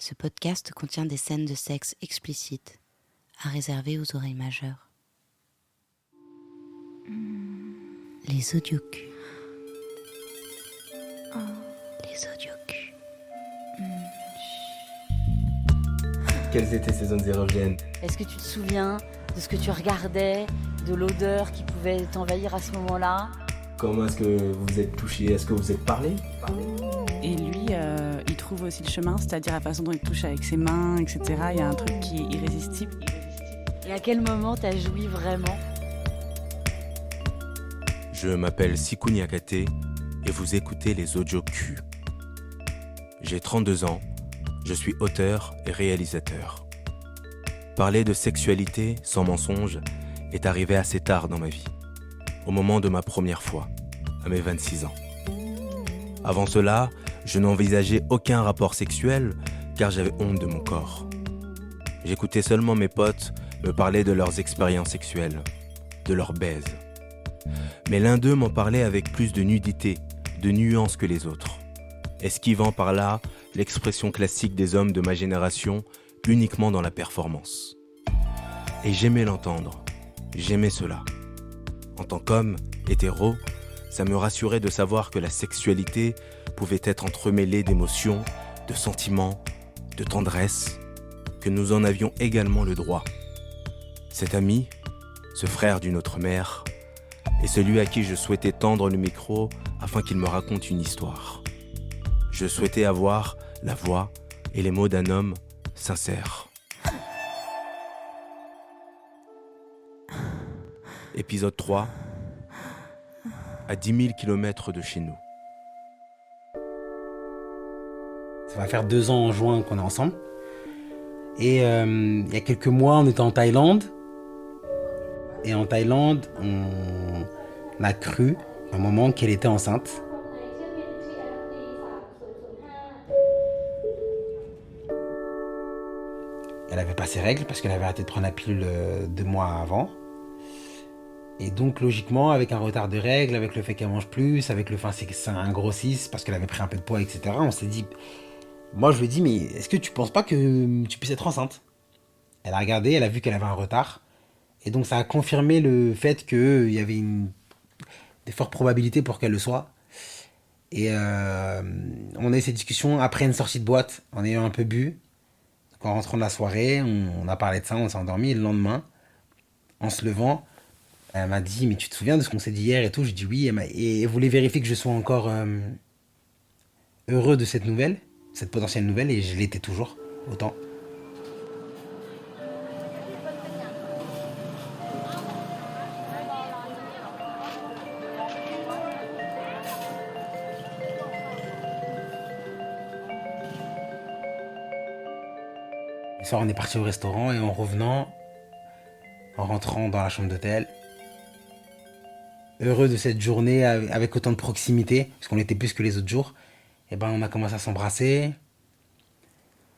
Ce podcast contient des scènes de sexe explicites, à réserver aux oreilles majeures. Les audiocus. Les audiocus. Quelles étaient ces zones érogènes? Est-ce que tu te souviens de ce que tu regardais, de l'odeur qui pouvait t'envahir à ce moment-là? Comment est-ce que vous vous êtes touché? Est-ce que vous êtes parlé? Et lui, il trouve aussi le chemin, c'est-à-dire la façon dont il touche avec ses mains, etc. Il y a un truc qui est irrésistible. Et à quel moment t'as joui vraiment? Je m'appelle Sikou Niakate et vous écoutez les audiocus. J'ai 32 ans, je suis auteur et réalisateur. Parler de sexualité sans mensonge est arrivé assez tard dans ma vie, au moment de ma première fois, à mes 26 ans. Avant cela, je n'envisageais aucun rapport sexuel car j'avais honte de mon corps. J'écoutais seulement mes potes me parler de leurs expériences sexuelles, de leurs baises. Mais l'un d'eux m'en parlait avec plus de nudité, de nuances que les autres, esquivant par là l'expression classique des hommes de ma génération uniquement dans la performance. Et j'aimais l'entendre, j'aimais cela. En tant qu'homme, hétéro, ça me rassurait de savoir que la sexualité pouvait être entremêlée d'émotions, de sentiments, de tendresse, que nous en avions également le droit. Cet ami, ce frère d'une autre mère, est celui à qui je souhaitais tendre le micro afin qu'il me raconte une histoire. Je souhaitais avoir la voix et les mots d'un homme sincère. Épisode 3. À 10 000 km de chez nous. Ça va faire 2 ans en juin qu'on est ensemble. Et il y a quelques mois, on était en Thaïlande. Et en Thaïlande, on a cru à un moment qu'elle était enceinte. Elle avait pas ses règles parce qu'elle avait arrêté de prendre la pilule 2 mois avant. Et donc logiquement, avec un retard de règles, avec le fait qu'elle mange plus, avec le fait que c'est un grossisse parce qu'elle avait pris un peu de poids, etc. On s'est dit, moi je lui ai dit, mais est-ce que tu penses pas que tu puisses être enceinte? Elle a regardé, elle a vu qu'elle avait un retard. Et donc ça a confirmé le fait qu'il y avait des fortes probabilités pour qu'elle le soit. Et on a eu cette discussion après une sortie de boîte, en ayant un peu bu. Donc, en rentrant de la soirée, on a parlé de ça, on s'est endormi. Et le lendemain, en se levant, elle m'a dit, mais tu te souviens de ce qu'on s'est dit hier et tout? Je dis oui. Et elle voulait vérifier que je sois encore heureux de cette nouvelle, cette potentielle nouvelle, et je l'étais toujours, autant. Le soir, on est parti au restaurant et en revenant, en rentrant dans la chambre d'hôtel, heureux de cette journée avec autant de proximité, parce qu'on était plus que les autres jours, et ben on a commencé à s'embrasser.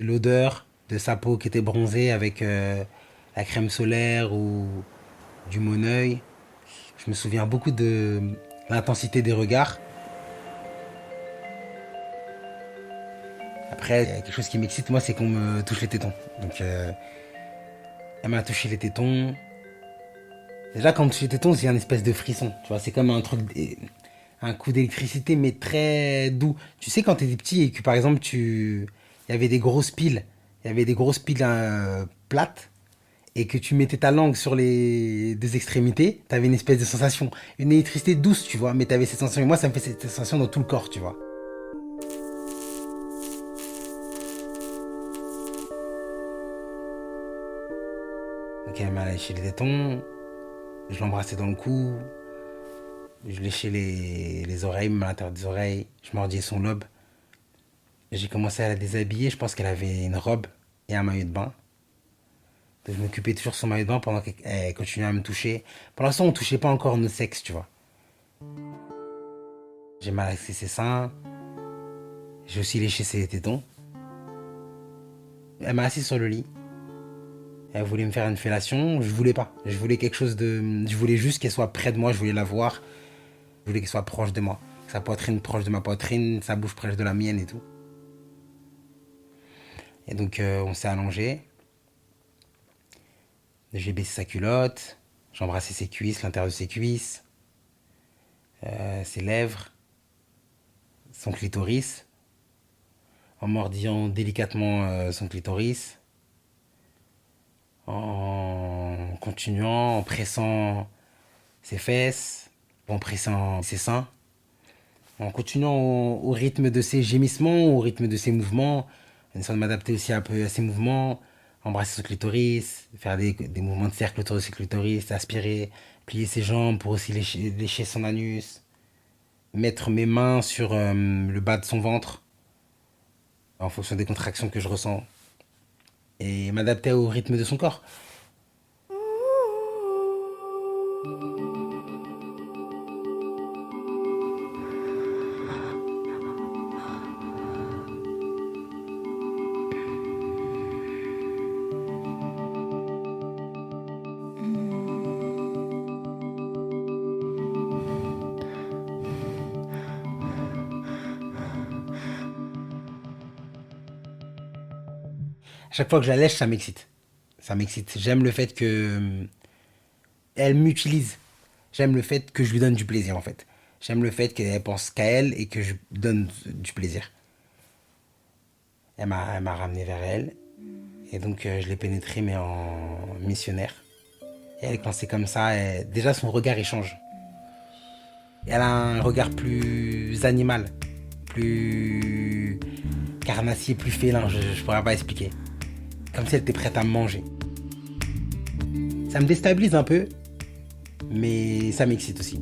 L'odeur de sa peau qui était bronzée avec la crème solaire ou du Moneuil. Je me souviens beaucoup de l'intensité des regards. Après, il y a quelque chose qui m'excite, moi, c'est qu'on me touche les tétons. Donc, elle m'a touché les tétons. Déjà, quand on me touche les tétons, c'est un espèce de frisson. Tu vois, c'est comme un truc, un coup d'électricité, mais très doux. Tu sais, quand t'étais petit et que, par exemple, il y avait des grosses piles, plates, et que tu mettais ta langue sur les deux extrémités, t'avais une espèce de sensation, une électricité douce, tu vois, mais t'avais cette sensation. Et moi, ça me fait cette sensation dans tout le corps, tu vois. Donc elle m'a léché les tétons, je l'embrassais dans le cou, je léchais les oreilles, même à l'intérieur des oreilles, je mordais son lobe. J'ai commencé à la déshabiller, je pense qu'elle avait une robe et un maillot de bain. Donc je m'occupais toujours de son maillot de bain pendant qu'elle continuait à me toucher. Pour l'instant, on ne touchait pas encore nos sexes, tu vois. J'ai malaxé ses seins, j'ai aussi léché ses tétons. Elle m'a assis sur le lit. Elle voulait me faire une fellation, je voulais pas. Je voulais quelque chose de... Je voulais juste qu'elle soit près de moi, je voulais la voir. Je voulais qu'elle soit proche de moi. Sa poitrine proche de ma poitrine, sa bouche proche de la mienne et tout. Et donc, on s'est allongé. J'ai baissé sa culotte. J'ai embrassé ses cuisses, l'intérieur de ses cuisses. Ses lèvres. Son clitoris. En mordillant délicatement son clitoris. En continuant, en pressant ses fesses. En pressant ses seins. En continuant au rythme de ses gémissements, au rythme de ses mouvements, en essayant de m'adapter aussi un peu à ses mouvements, embrasser son clitoris, faire des mouvements de cercle autour de ses clitoris, aspirer, plier ses jambes pour aussi lécher son anus, mettre mes mains sur le bas de son ventre, en fonction des contractions que je ressens, et m'adapter au rythme de son corps. À chaque fois que je la lèche, ça m'excite. Ça m'excite. J'aime le fait que elle m'utilise. J'aime le fait que je lui donne du plaisir, en fait. J'aime le fait qu'elle pense qu'à elle et que je donne du plaisir. Elle m'a ramené vers elle. Et donc, je l'ai pénétrée, mais en missionnaire. Et elle, quand c'est comme ça, déjà, son regard, il change. Elle a un regard plus animal, plus carnassier, plus félin, je pourrais pas expliquer. Comme si elle était prête à me manger. Ça me déstabilise un peu, mais ça m'excite aussi.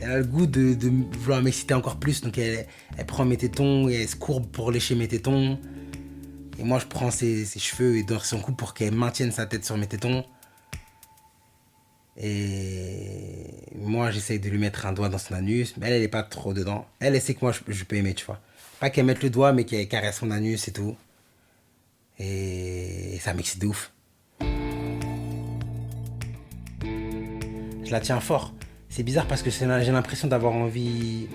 Elle a le goût de vouloir m'exciter encore plus, donc elle prend mes tétons et elle se courbe pour lécher mes tétons. Et moi je prends ses cheveux et dans son cou pour qu'elle maintienne sa tête sur mes tétons. Et moi j'essaye de lui mettre un doigt dans son anus, mais elle est pas trop dedans. Elle sait que moi je peux aimer, tu vois. Pas qu'elle mette le doigt, mais qu'elle caresse mon anus et tout. Et ça m'excite de ouf. Je la tiens fort. C'est bizarre parce que j'ai l'impression d'avoir envie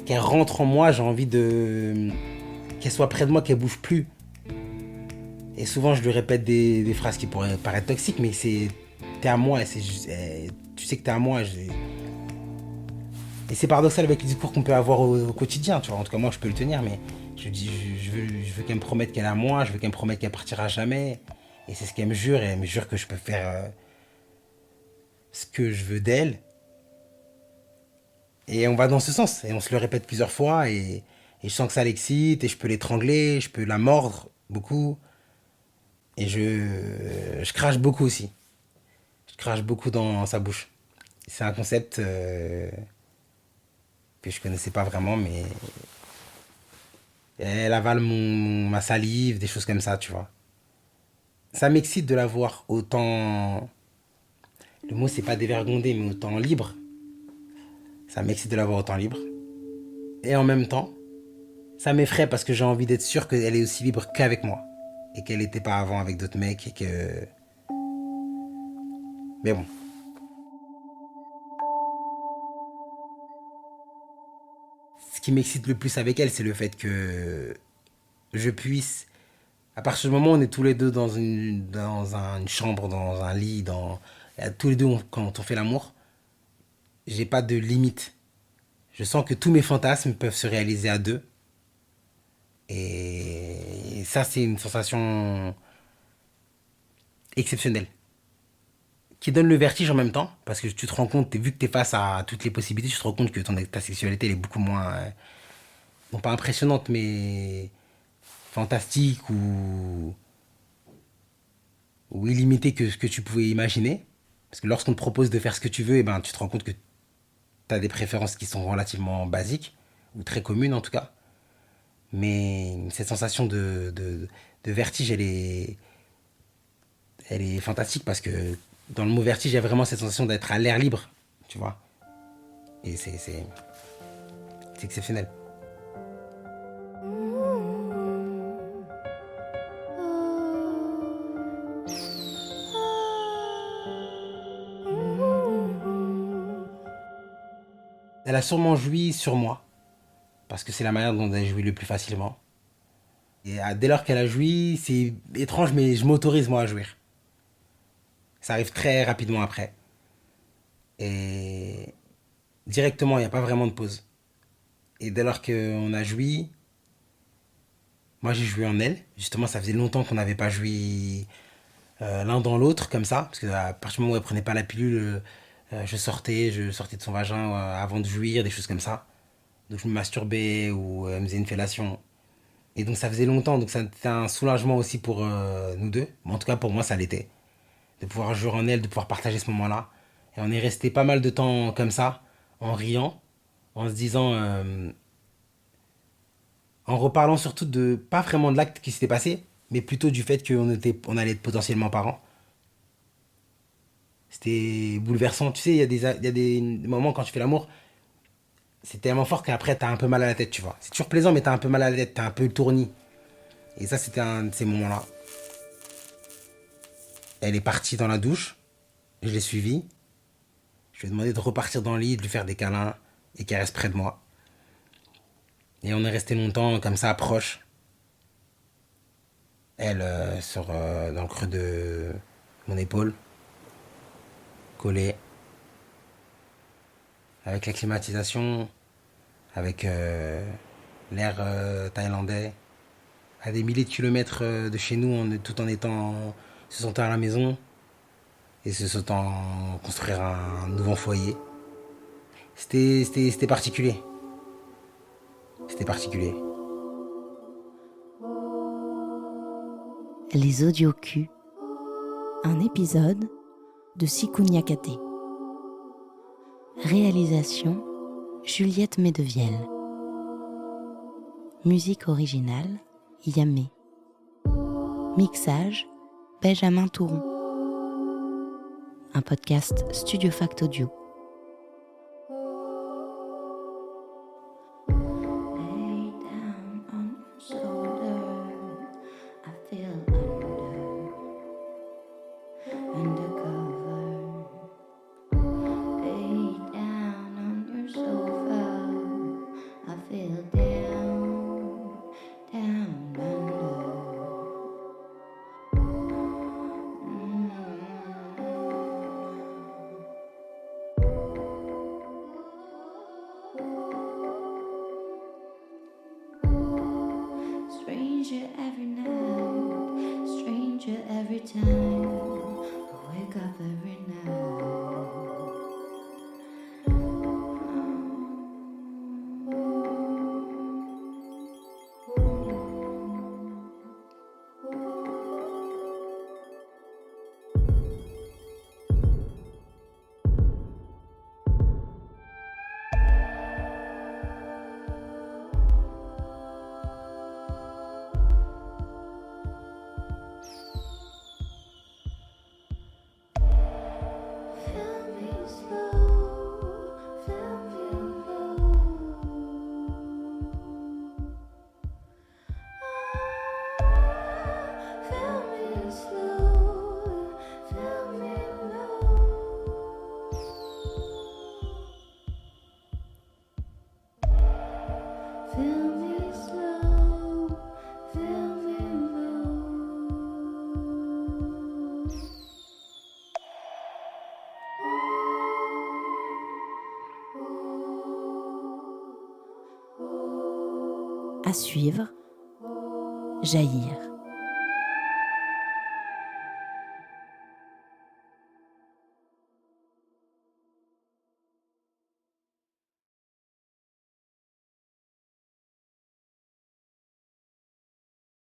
qu'elle rentre en moi, j'ai envie qu'elle soit près de moi, qu'elle bouge plus. Et souvent je lui répète des phrases qui pourraient paraître toxiques, mais t'es à moi, tu sais que t'es à moi. Et c'est paradoxal avec les discours qu'on peut avoir au quotidien, tu vois. En tout cas, moi, je peux le tenir, mais je veux qu'elle me promette qu'elle est à moi, je veux qu'elle me promette qu'elle partira jamais. Et c'est ce qu'elle me jure, et elle me jure que je peux faire ce que je veux d'elle. Et on va dans ce sens, et on se le répète plusieurs fois, et je sens que ça l'excite, et je peux l'étrangler, je peux la mordre beaucoup. Et je crache beaucoup aussi. Je crache beaucoup dans sa bouche. C'est un concept que je connaissais pas vraiment, mais elle avale ma salive, des choses comme ça, tu vois. Ça m'excite de la voir autant... Le mot, c'est pas dévergondé, mais autant libre. Ça m'excite de la voir autant libre. Et en même temps, ça m'effraie parce que j'ai envie d'être sûr qu'elle est aussi libre qu'avec moi. Et qu'elle n'était pas avant avec d'autres mecs et que... Mais bon. Ce qui m'excite le plus avec elle, c'est le fait que je puisse... À partir du moment où on est tous les deux dans une chambre, dans un lit, tous les deux, quand on fait l'amour, j'ai pas de limite. Je sens que tous mes fantasmes peuvent se réaliser à deux. Et ça, c'est une sensation exceptionnelle. Qui donne le vertige en même temps, parce que tu te rends compte, vu que tu es face à toutes les possibilités, tu te rends compte que ta sexualité elle est beaucoup moins, non pas impressionnante, mais fantastique ou illimitée que ce que tu pouvais imaginer. Parce que lorsqu'on te propose de faire ce que tu veux, et ben, tu te rends compte que tu as des préférences qui sont relativement basiques, ou très communes en tout cas. Mais cette sensation de vertige, elle est fantastique parce que dans le mot vertige, il y a vraiment cette sensation d'être à l'air libre, tu vois. Et c'est exceptionnel. Elle a sûrement joui sur moi, parce que c'est la manière dont elle jouit le plus facilement. Et dès lors qu'elle a joui, c'est étrange, mais je m'autorise moi à jouir. Ça arrive très rapidement après. Et directement, il n'y a pas vraiment de pause. Et dès lors qu'on a joui, moi j'ai joué en elle. Justement, ça faisait longtemps qu'on n'avait pas joui l'un dans l'autre comme ça. Parce qu'à partir du moment où elle prenait pas la pilule, je sortais de son vagin avant de jouir, des choses comme ça. Donc je me masturbais ou elle me faisait une fellation. Et donc ça faisait longtemps, donc c'était un soulagement aussi pour nous deux. Mais en tout cas pour moi ça l'était. De pouvoir jouer en elle, de pouvoir partager ce moment-là. Et on est resté pas mal de temps comme ça, en riant, en se disant, en reparlant surtout de, pas vraiment de l'acte qui s'était passé, mais plutôt du fait on allait être potentiellement parents. C'était bouleversant. Tu sais, il y a des moments quand tu fais l'amour, c'est tellement fort qu'après t'as un peu mal à la tête, tu vois. C'est toujours plaisant, mais t'as un peu mal à la tête, t'as un peu tourni. Et ça, c'était un de ces moments-là. Elle est partie dans la douche, je l'ai suivie. Je lui ai demandé de repartir dans le lit, de lui faire des câlins et qu'elle reste près de moi. Et on est resté longtemps comme ça, proches. Elle dans le creux de mon épaule, collée. Avec la climatisation, avec l'air thaïlandais, à des milliers de kilomètres de chez nous, tout en se sentant à la maison et se sentant construire un nouveau foyer. C'était particulier. C'était particulier. Les audios Q. Un épisode de Sikou Niakate. Réalisation Juliette Medevielle. Musique originale Yamé. Mixage Benjamin Touron. Un podcast Studio Fact Audio. Stranger every night, stranger every time. I wake up every night. À suivre, Jaillir.